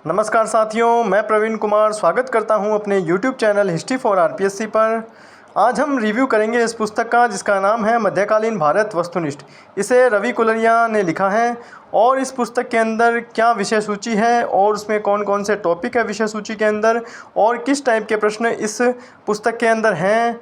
नमस्कार साथियों, मैं प्रवीण कुमार स्वागत करता हूं अपने YouTube channel history for RPSC पर। आज हम रिव्यू करेंगे इस पुस्तक का जिसका नाम है मध्यकालीन भारत वस्तुनिष्ठ। इसे रवि कुलरिया ने लिखा है और इस पुस्तक के अंदर क्या विषय सूची है और उसमें कौन कौन से टॉपिक है विषय सूची के अंदर और किस टाइप के प्रश्न इस पुस्तक के अंदर हैं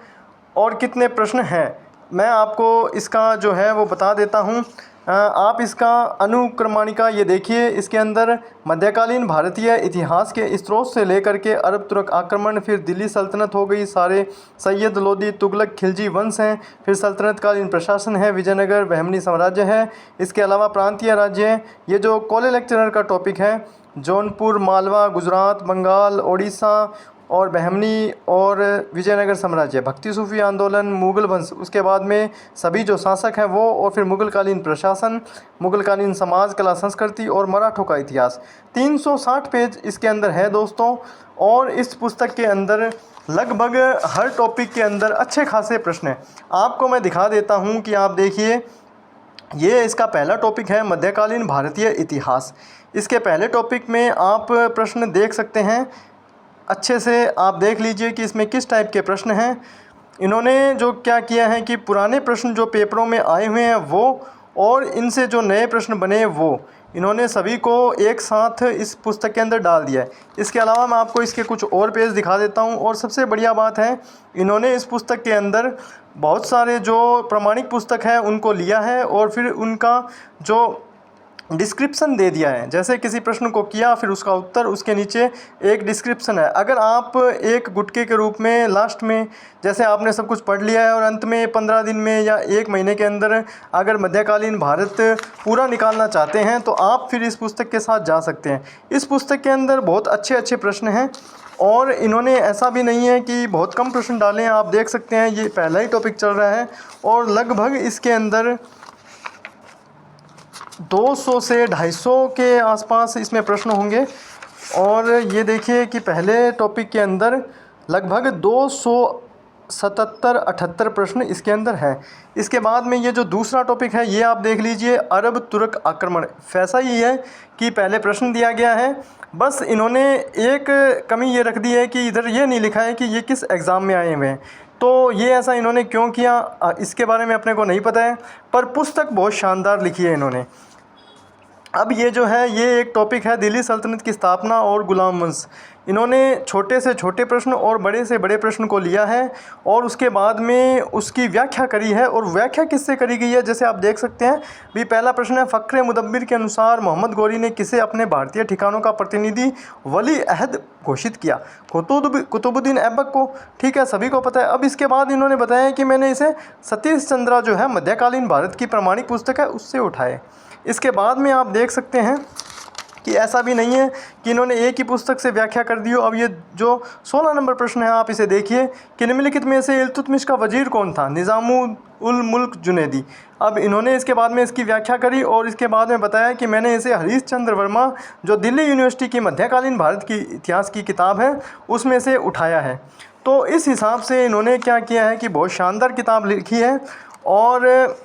और कितने प्रश्न हैं, मैं आपको इसका जो है वो बता देता हूँ। आप इसका अनुक्रमणिका ये देखिए, इसके अंदर मध्यकालीन भारतीय इतिहास के स्रोत से लेकर के अरब तुर्क आक्रमण, फिर दिल्ली सल्तनत हो गई, सारे सैयद लोदी तुगलक खिलजी वंश हैं, फिर सल्तनत कालीन प्रशासन है, विजयनगर बहमनी साम्राज्य है, इसके अलावा प्रांतीय राज्य हैं। ये जो कॉलेज लेक्चरर का टॉपिक है, जौनपुर, मालवा, गुजरात, बंगाल, ओडिशा और बहमनी और विजयनगर साम्राज्य, भक्ति सूफी आंदोलन, मुग़ल वंश, उसके बाद में सभी जो शासक हैं वो, और फिर मुग़लकालीन प्रशासन, मुग़लकालीन समाज, कला, संस्कृति और मराठों का इतिहास। 360 पेज इसके अंदर है दोस्तों। और इस पुस्तक के अंदर लगभग हर टॉपिक के अंदर अच्छे खासे प्रश्न हैं। आपको मैं दिखा देता हूँ कि आप देखिए, ये इसका पहला टॉपिक है मध्यकालीन भारतीय इतिहास। इसके पहले टॉपिक में आप प्रश्न देख सकते हैं, अच्छे से आप देख लीजिए कि इसमें किस टाइप के प्रश्न हैं। इन्होंने जो क्या किया है कि पुराने प्रश्न जो पेपरों में आए हुए हैं वो, और इनसे जो नए प्रश्न बने वो, इन्होंने सभी को एक साथ इस पुस्तक के अंदर डाल दिया है। इसके अलावा मैं आपको इसके कुछ और पेज दिखा देता हूँ। और सबसे बढ़िया बात है, इन्होंने इस पुस्तक के अंदर बहुत सारे जो प्रमाणिक पुस्तक हैं उनको लिया है और फिर उनका जो डिस्क्रिप्शन दे दिया है। जैसे किसी प्रश्न को किया फिर उसका उत्तर, उसके नीचे एक डिस्क्रिप्शन है। अगर आप एक गुटके के रूप में लास्ट में, जैसे आपने सब कुछ पढ़ लिया है और अंत में 15 दिन में या 1 महीने के अंदर अगर मध्यकालीन भारत पूरा निकालना चाहते हैं तो आप फिर इस पुस्तक के साथ जा सकते हैं। इस पुस्तक के अंदर बहुत अच्छे अच्छे प्रश्न हैं और इन्होंने ऐसा भी नहीं है कि बहुत कम प्रश्न डाले हैं। आप देख सकते हैं ये पहला ही टॉपिक चल रहा है और लगभग इसके अंदर 200 से 250 के आसपास इसमें प्रश्न होंगे। और ये देखिए कि पहले टॉपिक के अंदर लगभग 277-78 प्रश्न इसके अंदर हैं। इसके बाद में ये जो दूसरा टॉपिक है ये आप देख लीजिए, अरब तुर्क आक्रमण। वैसा ही है कि पहले प्रश्न दिया गया है, बस इन्होंने एक कमी ये रख दी है कि इधर ये नहीं लिखा है कि ये किस एग्ज़ाम में आए हुए हैं। तो ये ऐसा इन्होंने क्यों किया इसके बारे में अपने को नहीं पता है, पर पुस्तक बहुत शानदार लिखी है इन्होंने। अब ये जो है ये एक टॉपिक है दिल्ली सल्तनत की स्थापना और गुलाम वंश। इन्होंने छोटे से छोटे प्रश्न और बड़े से बड़े प्रश्न को लिया है और उसके बाद में उसकी व्याख्या करी है। और व्याख्या किससे करी गई है, जैसे आप देख सकते हैं भी। पहला प्रश्न है, फ़क्र मुदब्बिर के अनुसार मोहम्मद गौरी ने किसे अपने भारतीय ठिकानों का प्रतिनिधि वली अहद घोषित किया? कुतुबुद्दीन ऐबक को। ठीक है, सभी को पता है। अब इसके बाद इन्होंने बताया कि मैंने इसे सतीश चंद्रा जो है मध्यकालीन भारत की प्रमाणिक पुस्तक है उससे उठाए। इसके बाद में आप देख सकते हैं कि ऐसा भी नहीं है कि इन्होंने एक ही पुस्तक से व्याख्या कर दी हो। अब ये जो 16 नंबर प्रश्न है आप इसे देखिए कि निम्नलिखित में से इल्तुतमिश का वजीर कौन था? निज़ामुल मुल्क जुनैदी। अब इन्होंने इसके बाद में इसकी व्याख्या करी और इसके बाद में बताया कि मैंने इसे हरीश चंद्र वर्मा जो दिल्ली यूनिवर्सिटी की मध्यकालीन भारत की इतिहास की किताब है उसमें से उठाया है। तो इस हिसाब से इन्होंने क्या किया है कि बहुत शानदार किताब लिखी है और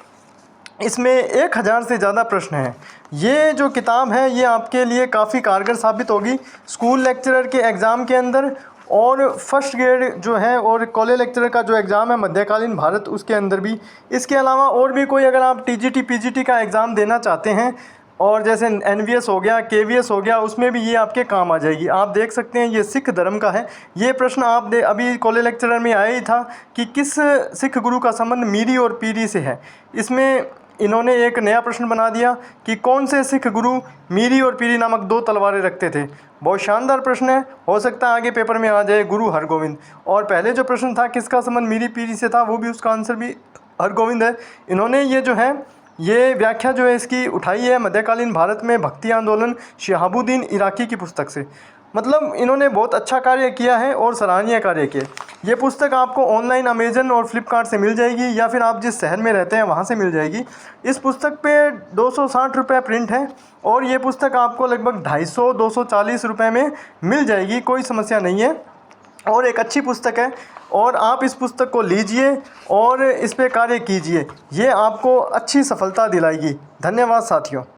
इसमें 1000 से ज़्यादा प्रश्न हैं। ये जो किताब है ये आपके लिए काफ़ी कारगर साबित होगी स्कूल लेक्चरर के एग्ज़ाम के अंदर और फर्स्ट ग्रेड जो है और कॉलेज लेक्चरर का जो एग्ज़ाम है मध्यकालीन भारत उसके अंदर भी। इसके अलावा और भी कोई अगर आप टीजीटी पीजीटी का एग्ज़ाम देना चाहते हैं और जैसे एनवीएस हो गया, केवीएस हो गया, उसमें भी ये आपके काम आ जाएगी। आप देख सकते हैं ये सिख धर्म का है। ये प्रश्न आप अभी कॉलेज लेक्चरर में आया ही था कि किस सिख गुरु का संबंध मीरी और पीरी से है। इसमें इन्होंने एक नया प्रश्न बना दिया कि कौन से सिख गुरु मीरी और पीरी नामक 2 तलवारें रखते थे। बहुत शानदार प्रश्न है, हो सकता है आगे पेपर में आ जाए गुरु हरगोविंद। और पहले जो प्रश्न था किसका संबंध मीरी पीरी से था, वो भी उसका आंसर भी हरगोविंद है। इन्होंने ये जो है ये व्याख्या जो है इसकी उठाई है मध्यकालीन भारत में भक्ति आंदोलन शिहाबुद्दीन इराकी की पुस्तक से। मतलब इन्होंने बहुत अच्छा कार्य किया है और सराहनीय कार्य किया। ये पुस्तक आपको ऑनलाइन अमेजन और फ्लिपकार्ट से मिल जाएगी या फिर आप जिस शहर में रहते हैं वहाँ से मिल जाएगी। इस पुस्तक पे 260 रुपये प्रिंट है और ये पुस्तक आपको लगभग 250-240 रुपये में मिल जाएगी, कोई समस्या नहीं है और एक अच्छी पुस्तक है। और आप इस पुस्तक को लीजिए और इस पे कार्य कीजिए, ये आपको अच्छी सफलता दिलाएगी। धन्यवाद साथियों।